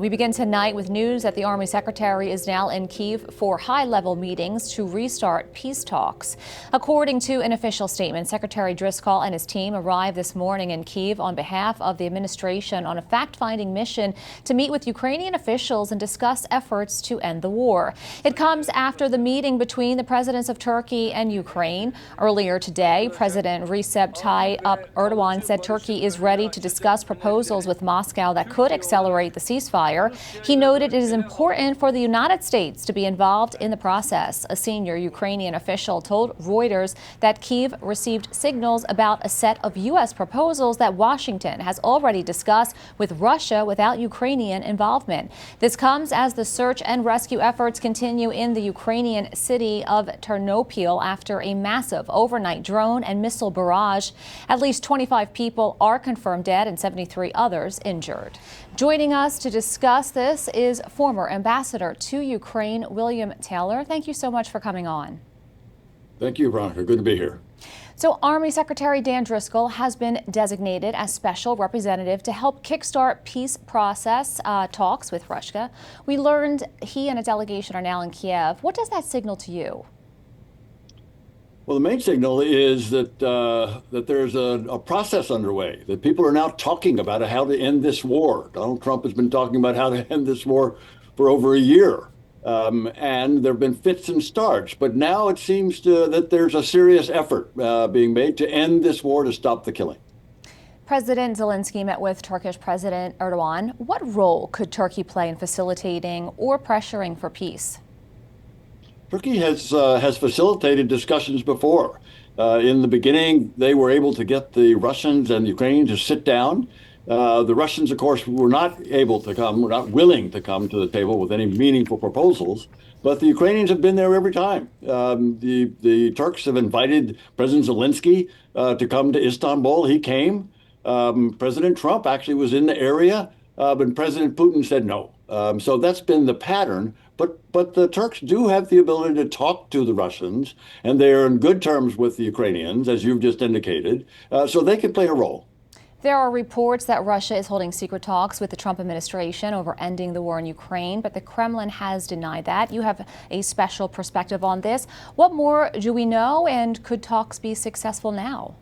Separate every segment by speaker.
Speaker 1: We begin tonight with news that the Army Secretary is now in Kyiv for high-level meetings to restart peace talks. According to an official statement, Secretary Driscoll and his team arrived this morning in Kyiv on behalf of the administration on a fact-finding mission to meet with Ukrainian officials and discuss efforts to end the war. It comes after the meeting between the presidents of Turkey and Ukraine. Earlier today, President Recep Tayyip Erdoğan said Turkey is ready to discuss proposals with Moscow that could accelerate the ceasefire. He noted it is important for the United States to be involved in the process. A senior Ukrainian official told Reuters that Kyiv received signals about a set of U.S. proposals that Washington has already discussed with Russia without Ukrainian involvement. This comes as the search and rescue efforts continue in the Ukrainian city of Ternopil after a massive overnight drone and missile barrage. At least 25 people are confirmed dead and 73 others injured. Joining us to discuss this is former ambassador to Ukraine, William Taylor. Thank you so much for coming on.
Speaker 2: Thank you, Veronica. Good to be here.
Speaker 1: So Army Secretary Dan Driscoll has been designated as special representative to help kickstart peace process talks with Russia. We learned he and a delegation are now in Kyiv. What does that signal to you?
Speaker 2: Well, the main signal is that that there's a process underway, that people are now talking about how to end this war. Donald Trump has been talking about how to end this war for over a year. And there have been fits and starts. But now it seems that there's a serious effort being made to end this war, to stop the killing.
Speaker 1: President Zelenskyy met with Turkish President Erdoğan. What role could Turkey play in facilitating or pressuring for peace?
Speaker 2: Turkey has facilitated discussions before. In the beginning, they were able to get the Russians and the Ukrainians to sit down. The Russians, of course, were not willing to come to the table with any meaningful proposals. But the Ukrainians have been there every time. The Turks have invited President Zelenskyy to come to Istanbul. He came. President Trump actually was in the area, but President Putin said no. So that's been the pattern. But the Turks do have the ability to talk to the Russians, and they are in good terms with the Ukrainians, as you've just indicated, so they can play a role.
Speaker 1: There are reports that Russia is holding secret talks with the Trump administration over ending the war in Ukraine, but the Kremlin has denied that. You have a special perspective on this. What more do we know, and could talks be successful now?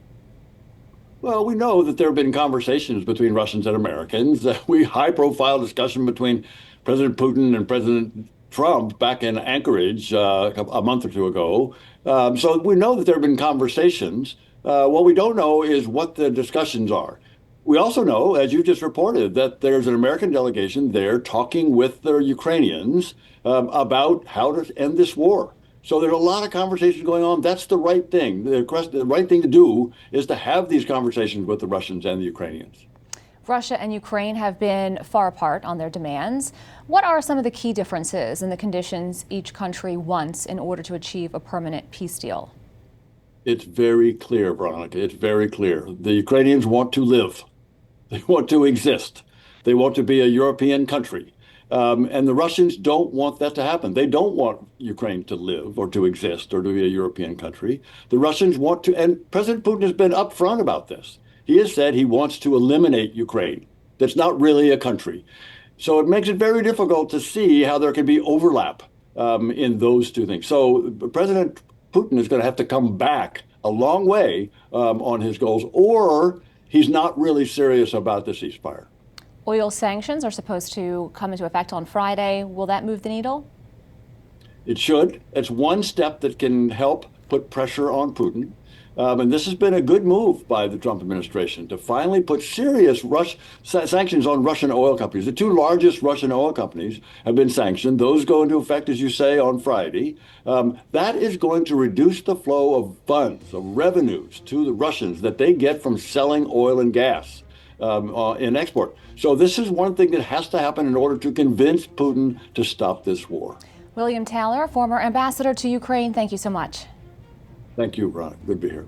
Speaker 2: Well, we know that there have been conversations between Russians and Americans. High-profile discussion between President Putin and President Trump back in Anchorage a month or two ago. So we know that there have been conversations. What we don't know is what the discussions are. We also know, as you just reported, that there's an American delegation there talking with the Ukrainians about how to end this war. So there's a lot of conversations going on. That's the right thing. The right thing to do is to have these conversations with the Russians and the Ukrainians.
Speaker 1: Russia and Ukraine have been far apart on their demands. What are some of the key differences in the conditions each country wants in order to achieve a permanent peace deal?
Speaker 2: It's very clear, Veronica. It's very clear. The Ukrainians want to live. They want to exist. They want to be a European country. And the Russians don't want that to happen. They don't want Ukraine to live or to exist or to be a European country. The Russians want to, and President Putin has been upfront about this. He has said he wants to eliminate Ukraine. That's not really a country. So it makes it very difficult to see how there can be overlap in those two things. So President Putin is going to have to come back a long way on his goals, or he's not really serious about the ceasefire.
Speaker 1: Oil sanctions are supposed to come into effect on Friday. Will that move the needle?
Speaker 2: It should. It's one step that can help put pressure on Putin. And this has been a good move by the Trump administration to finally put serious sanctions on Russian oil companies. The two largest Russian oil companies have been sanctioned. Those go into effect, as you say, on Friday. That is going to reduce the flow of funds, of revenues to the Russians that they get from selling oil and gas in export. So this is one thing that has to happen in order to convince Putin to stop this war.
Speaker 1: William Taylor, former ambassador to Ukraine, thank you so much.
Speaker 2: Thank you, Ron. Good to be here.